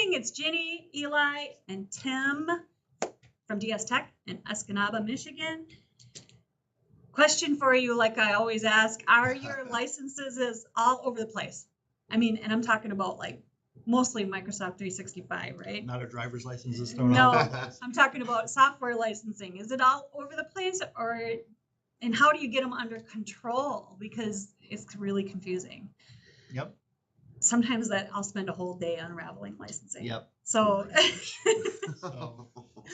morning. It's Ginny, Eli, and Tim from DS Tech in Escanaba, Michigan. Question for you, like I always ask, are your licenses all over the place? I mean, and I'm talking about like mostly Microsoft 365, right? Not a driver's license is thrown No, out. I'm talking about software licensing. Is it all over the place, and how do you get them under control? Because it's really confusing. Yep. Sometimes I'll spend a whole day unraveling licensing. Yep. So,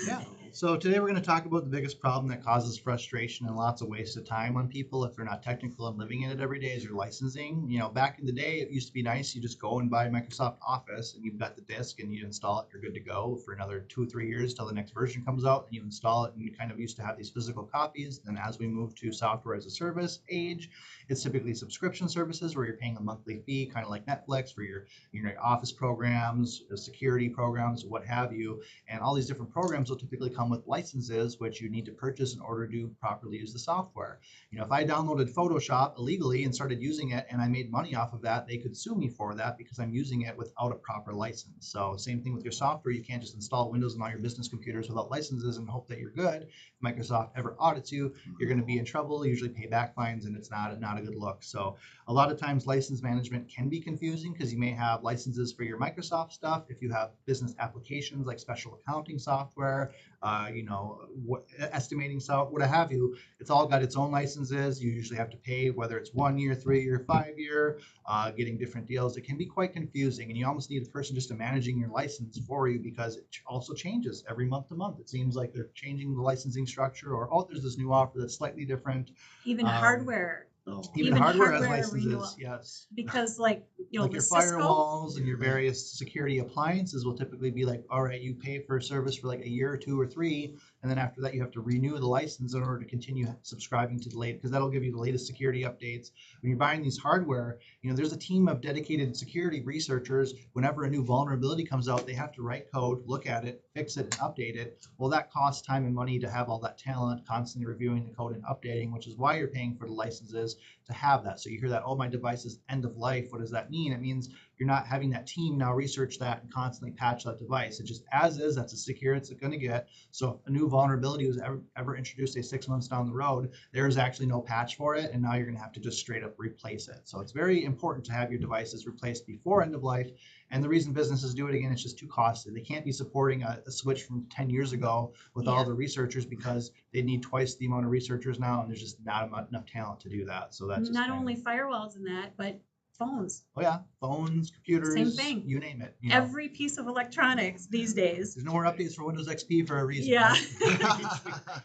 Yeah. So today we're going to talk about the biggest problem that causes frustration and lots of wasted time on people if they're not technical and living in it every day is your licensing. You know, back in the day, it used to be nice. You just go and buy Microsoft Office and you've got the disk and you install it. You're good to go for another 2 or 3 years till the next version comes out and you install it. And you kind of used to have these physical copies. Then as we move to software as a service age, it's typically subscription services where you're paying a monthly fee, kind of like Netflix for your office programs, security programs, what have you. And all these different programs will typically come with licenses, which you need to purchase in order to properly use the software. You know, if I downloaded Photoshop illegally and started using it and I made money off of that, they could sue me for that because I'm using it without a proper license. So same thing with your software. You can't just install Windows on all your business computers without licenses and hope that you're good. If Microsoft ever audits you, you're going to be in trouble, usually pay back fines, and it's not a good look. So a lot of times license management can be confusing because you may have licenses for your Microsoft stuff. If you have business applications like special accounting software, estimating software, what have you, it's all got its own licenses. You usually have to pay whether it's 1 year, 3 year, 5 year, getting different deals. It can be quite confusing, and you almost need a person just to managing your license for you because it also changes every month to month. It seems like they're changing the licensing structure, or there's this new offer that's slightly different. even hardware. Even hardware has licenses, renewal. Yes. Because like like the your Cisco, firewalls and your various security appliances will typically be like, all right, you pay for a service for like a year or 2 or 3, and then after that you have to renew the license in order to continue subscribing to the latest, because that'll give you the latest security updates. When you're buying these hardware, there's a team of dedicated security researchers. Whenever a new vulnerability comes out, they have to write code, look at it, fix it, and update it. Well, that costs time and money to have all that talent constantly reviewing the code and updating, which is why you're paying for the licenses to have that. So you hear that, oh, my device is end of life. What does that mean? It means you're not having that team now research that and constantly patch that device. It just as is, that's as secure as it's going to get. So if a new vulnerability was ever introduced, say 6 months down the road, there's actually no patch for it, and now you're going to have to just straight up replace it. So it's very important to have your devices replaced before end of life. And the reason businesses do it, again, it's just too costly. They can't be supporting a switch from 10 years ago with all the researchers because they need twice the amount of researchers now, and there's just not enough talent to do that. So that's not only firewalls and that, but phones. Oh yeah, phones, computers, same thing. You name it. Every piece of electronics these days. There's no more updates for Windows XP for a reason. Yeah. Right?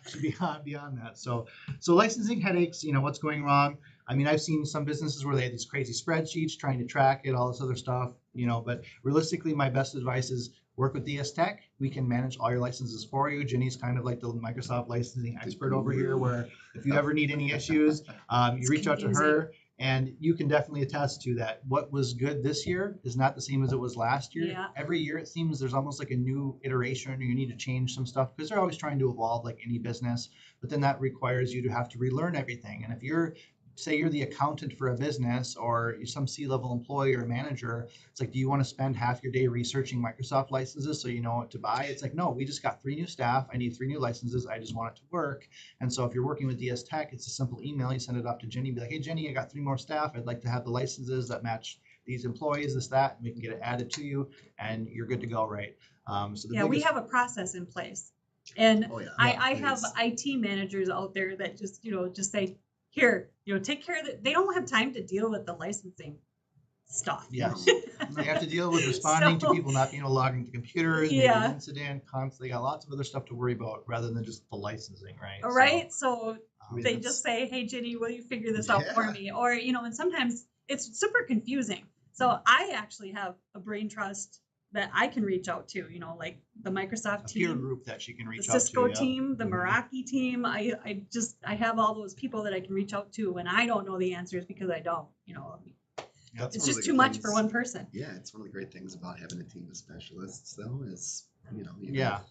should be beyond that. So licensing headaches. What's going wrong. I mean, I've seen some businesses where they have these crazy spreadsheets trying to track it, all this other stuff. But realistically, my best advice is work with DS Tech. We can manage all your licenses for you. Jenny's kind of like the Microsoft licensing expert over here, where if you ever need any issues, you reach out to her. And you can definitely attest to that. What was good this year is not the same as it was last year. Yeah. Every year it seems there's almost like a new iteration, or you need to change some stuff because they're always trying to evolve like any business. But then that requires you to have to relearn everything. And if say you're the accountant for a business or you're some C-level employee or manager, it's like, do you want to spend half your day researching Microsoft licenses so you know what to buy? It's like, no, we just got 3 new staff. I need 3 new licenses. I just want it to work. And so if you're working with DS Tech, it's a simple email. You send it up to Jenny, be like, hey, Jenny, I got 3 more staff. I'd like to have the licenses that match these employees, this, that, and we can get it added to you, and you're good to go, right? We have a process in place. And I have IT managers out there that just say, here, take care of it. They don't have time to deal with the licensing stuff. Yes. They have to deal with responding to people not being able to log into computers, maybe an incident, constantly got lots of other stuff to worry about rather than just the licensing, right? Right. So they just say, hey, Ginny, will you figure this out for me? Or, and sometimes it's super confusing. So I actually have a brain trust that I can reach out to, like the Microsoft team, peer group that she can reach out to, the Cisco team, the Meraki team. I have all those people that I can reach out to when I don't know the answers because I don't, it's just too much for one person. Yeah, it's one of the great things about having a team of specialists, though, is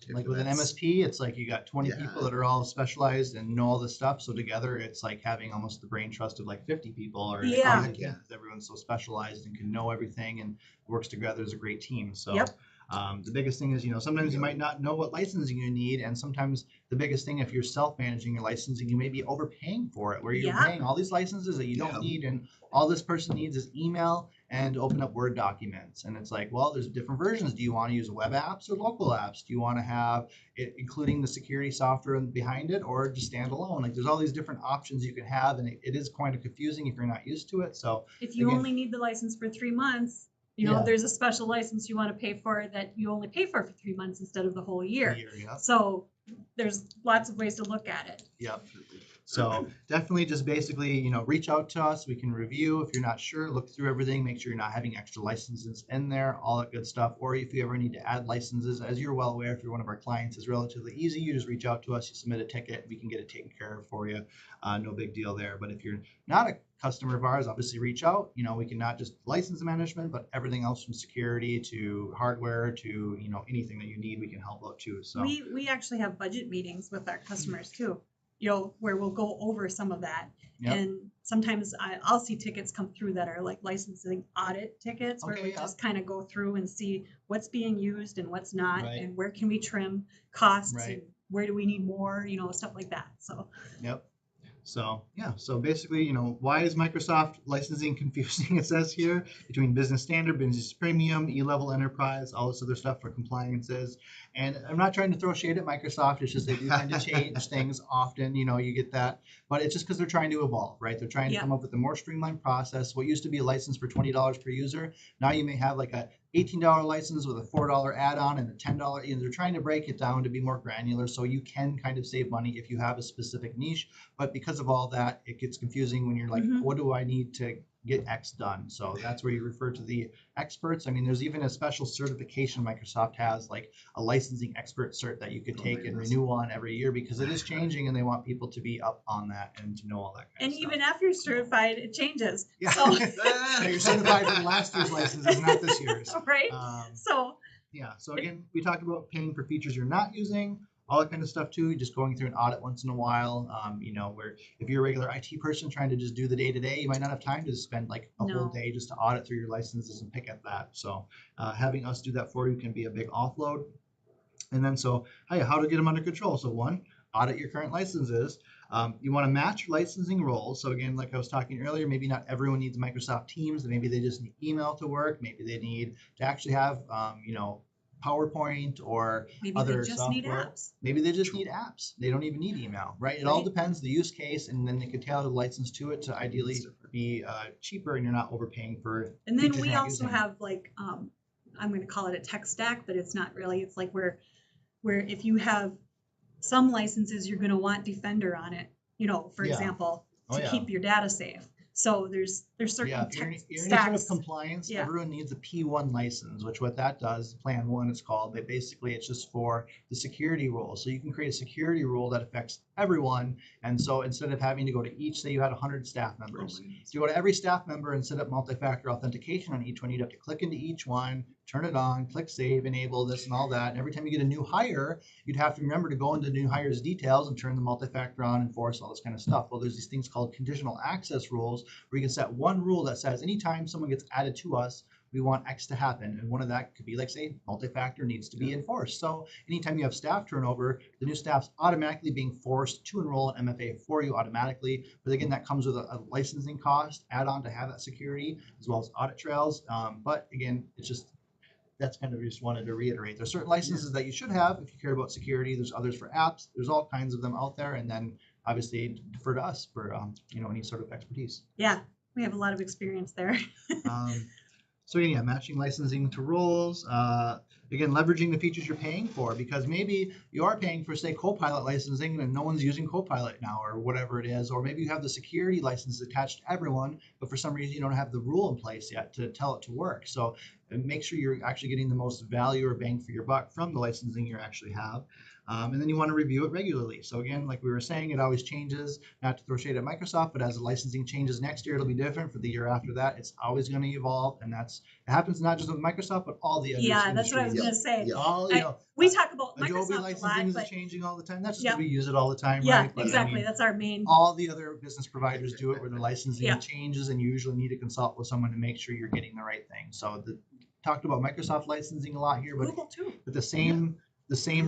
like with an MSP, it's like you got 20 people that are all specialized and know all this stuff. So together, it's like having almost the brain trust of like 50 people, or everyone's so specialized and can know everything and works together as a great team. So. The biggest thing is, sometimes you might not know what licensing you need, and sometimes the biggest thing, if you're self-managing your licensing, you may be overpaying for it, where you're Yeah. paying all these licenses that you don't need, and all this person needs is email and open up Word documents. And it's like, well, there's different versions. Do you want to use web apps or local apps? Do you want to have it including the security software behind it, or just stand alone? Like, there's all these different options you can have, and it is kind of confusing if you're not used to it. So If you again, only need the license for 3 months, Yeah. there's a special license you want to pay for that you only pay for 3 months instead of the whole year. yeah. So there's lots of ways to look at it. Yep. So definitely just basically, reach out to us. We can review. If you're not sure, look through everything, make sure you're not having extra licenses in there, all that good stuff. Or if you ever need to add licenses, as you're well aware, if you're one of our clients, it's relatively easy. You just reach out to us, you submit a ticket, we can get it taken care of for you. No big deal there. But if you're not a customer of ours, obviously reach out. We can not just license management, but everything else from security to hardware to, anything that you need, we can help out too. So We actually have budget meetings with our customers too, where we'll go over some of that. Yep. And sometimes I'll see tickets come through that are like licensing audit tickets, where Okay, we yeah. just kind of go through and see what's being used and what's not, Right. and where can we trim costs, Right. and where do we need more, stuff like that. So Yep. So yeah, so basically, why is Microsoft licensing confusing? It says here between business standard, business premium, E-level enterprise, all this other stuff for compliances. And I'm not trying to throw shade at Microsoft. It's just they do tend to change things often. You get that, but it's just because they're trying to evolve, right? They're trying to Yeah. come up with a more streamlined process. What used to be a license for $20 per user, now you may have like a $18 license with a $4 add-on and a $10. They're trying to break it down to be more granular, so you can kind of save money if you have a specific niche. But because of all that, it gets confusing when you're like, Mhm. what do I need to get X done? So that's where you refer to the experts. I mean, there's even a special certification Microsoft has, like a licensing expert cert that you could Oh, take my and goodness. renew on every year, because it is changing and they want people to be up on that and to know all that kind and of stuff. even after you're certified, it changes. Yeah. So Yeah, you're certified for last year's licenses, not this year's. right. So Yeah. So again, we talked about paying for features you're not using, all that kind of stuff too. Just going through an audit once in a while. Where if you're a regular IT person trying to just do the day to day, you might not have time to spend like a whole No. day just to audit through your licenses and pick at that. So having us do that for you can be a big offload. And then how to get them under control. So one, audit your current licenses. You want to match your licensing roles. So again, like I was talking earlier, maybe not everyone needs Microsoft Teams. Maybe they just need email to work. Maybe they need to actually have, PowerPoint or maybe other they just need software. apps. Maybe they just need apps. They don't even need email, right? It all Right. depends the use case, and then they could tailor the license to it to ideally be cheaper, and you're not overpaying for. And then features we you're not also using. have like I'm going to call it a tech stack, but it's not really. It's like where if you have some licenses, you're going to want Defender on it, for Yeah. example, Oh, to yeah. keep your data safe. So there's certain Yeah, if you're tech any sort of stacks. compliance, Yeah. everyone needs a P1 license, which what that does, Plan 1 it's called, but basically it's just for the security rule. So you can create a security rule that affects everyone. And so instead of having to go to each, say you had 100 staff members, you go to every staff member and set up multi-factor authentication on each one. You'd have to click into each one, turn it on, click save, enable this and all that. And every time you get a new hire, you'd have to remember to go into the new hire's details and turn the multi-factor on, enforce all this kind of stuff. Well, there's these things called conditional access rules where you can set one rule that says anytime someone gets added to us, we want X to happen. And one of that could be like, say, multi-factor needs to be enforced. So anytime you have staff turnover, the new staff's automatically being forced to enroll an MFA for you automatically. But again, that comes with a licensing cost add-on to have that security, as well as audit trails. But again, it's just, that's kind of just wanted to reiterate. There's certain licenses that you should have if you care about security. There's others for apps. There's all kinds of them out there. And then obviously defer to us for any sort of expertise. Yeah, we have a lot of experience there. So again, yeah, matching licensing to roles. Again, leveraging the features you're paying for, because maybe you are paying for, say, Copilot licensing and no one's using Copilot now or whatever it is. Or maybe you have the security license attached to everyone, but for some reason you don't have the rule in place yet to tell it to work. So make sure you're actually getting the most value or bang for your buck from the licensing you actually have. And then you want to review it regularly. So again, like we were saying, it always changes, not to throw shade at Microsoft, but as the licensing changes next year, it'll be different. For the year after that, it's always going to evolve. And it happens not just with Microsoft, but all the other Yeah, that's what I was going to say. Yeah. All, We talk about Adobe Microsoft a licensing lot, is but changing all the time. That's just Yep. because we use it all the time, yeah, right? But, I exactly. mean, That's our main. all the other business providers do it where the licensing Yeah. changes, and you usually need to consult with someone to make sure you're getting the right thing. So talked about Microsoft licensing a lot here, but Google too. the same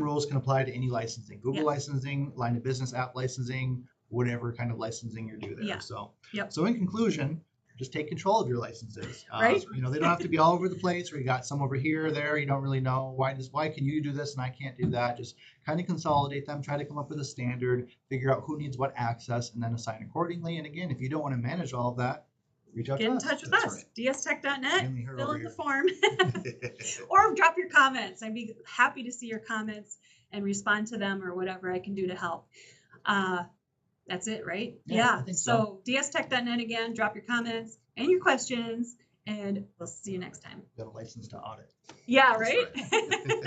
rules can apply to any licensing. Google Yeah. licensing, line of business app licensing, whatever kind of licensing you do there. Yeah. So, Yep. so in conclusion, just take control of your licenses. Right. You know, they don't have to be all over the place where you got some over here or there. You don't really know why can you do this and I can't do that. Just kind of consolidate them, try to come up with a standard, figure out who needs what access, and then assign accordingly. And again, if you don't want to manage all of that, reach out Get to in us. touch with That's us. right. DSTech.net. Mainly her Fill over in the here. form. Or drop your comments. I'd be happy to see your comments and respond to them or whatever I can do to help. That's it, right? Yeah, I think so. So DSTech.net again, drop your comments and your questions, and we'll see you next time. Got a license to audit. Yeah, That's right?